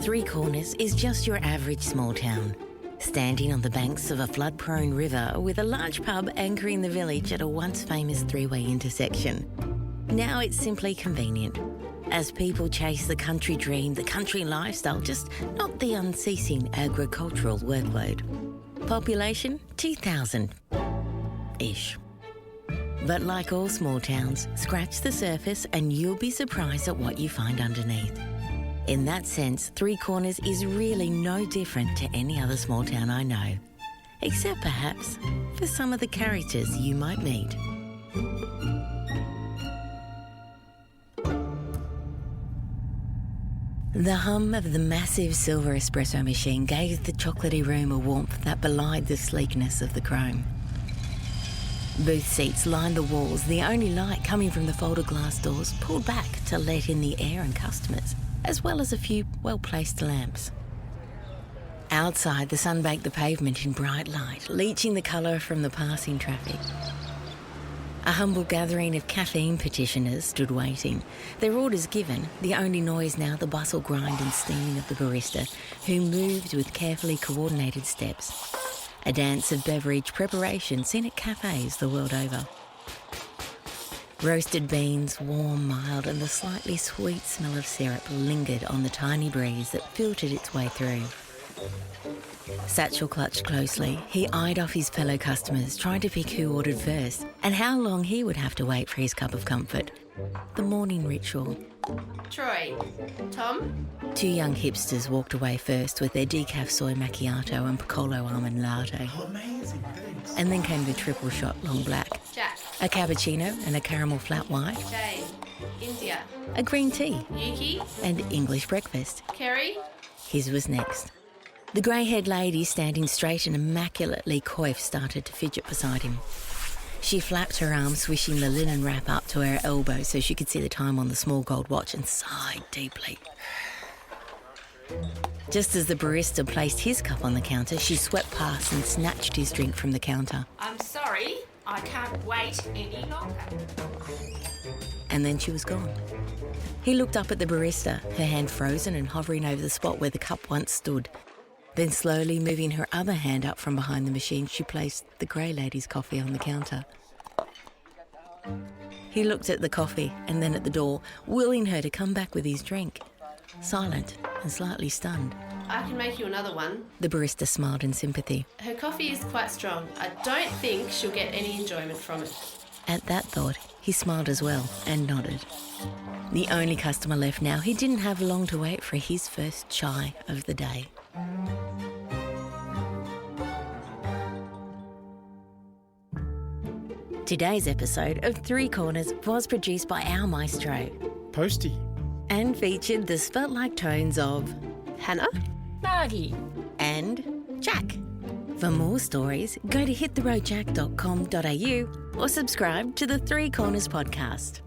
Three Corners is just your average small town, standing on the banks of a flood-prone river with a large pub anchoring the village at a once famous three-way intersection. Now it's simply convenient, as people chase the country dream, the country lifestyle, just not the unceasing agricultural workload. Population 2,000-ish. But like all small towns, scratch the surface and you'll be surprised at what you find underneath. In that sense, Three Corners is really no different to any other small town I know, except perhaps for some of the characters you might meet. The hum of the massive silver espresso machine gave the chocolatey room a warmth that belied the sleekness of the chrome. Booth seats lined the walls, the only light coming from the folded glass doors pulled back to let in the air and customers, as well as a few well-placed lamps. Outside, the sun baked the pavement in bright light, leaching the colour from the passing traffic. A humble gathering of caffeine petitioners stood waiting, their orders given, the only noise now the bustle, grind and steaming of the barista, who moved with carefully coordinated steps. A dance of beverage preparation seen at cafes the world over. Roasted beans, warm, mild, and the slightly sweet smell of syrup lingered on the tiny breeze that filtered its way through. Satchel clutched closely, he eyed off his fellow customers, trying to pick who ordered first and how long he would have to wait for his cup of comfort. The morning ritual. Troy. Tom? Two young hipsters walked away first with their decaf soy macchiato and piccolo almond latte. Oh, amazing, thanks. And then came the triple shot long black. Jack. A cappuccino and a caramel flat white. Jane. India. A green tea. Yuki. And English breakfast. Kerry. His was next. The grey-haired lady, standing straight and immaculately coiffed, started to fidget beside him. She flapped her arms, swishing the linen wrap up to her elbow so she could see the time on the small gold watch, and sighed deeply. Just as the barista placed his cup on the counter, she swept past and snatched his drink from the counter. I'm sorry, I can't wait any longer. And then she was gone. He looked up at the barista, her hand frozen and hovering over the spot where the cup once stood. Then slowly moving her other hand up from behind the machine, she placed the grey lady's coffee on the counter. He looked at the coffee and then at the door, willing her to come back with his drink. Silent and slightly stunned. I can make you another one. The barista smiled in sympathy. Her coffee is quite strong. I don't think she'll get any enjoyment from it. At that thought, he smiled as well and nodded. The only customer left now, he didn't have long to wait for his first chai of the day. Today's episode of Three Corners was produced by our maestro, Postie. and featured the spelt-like tones of Hannah? Margie. and Jack. For more stories, go to hittheroadjack.com.au or subscribe to the Three Corners podcast.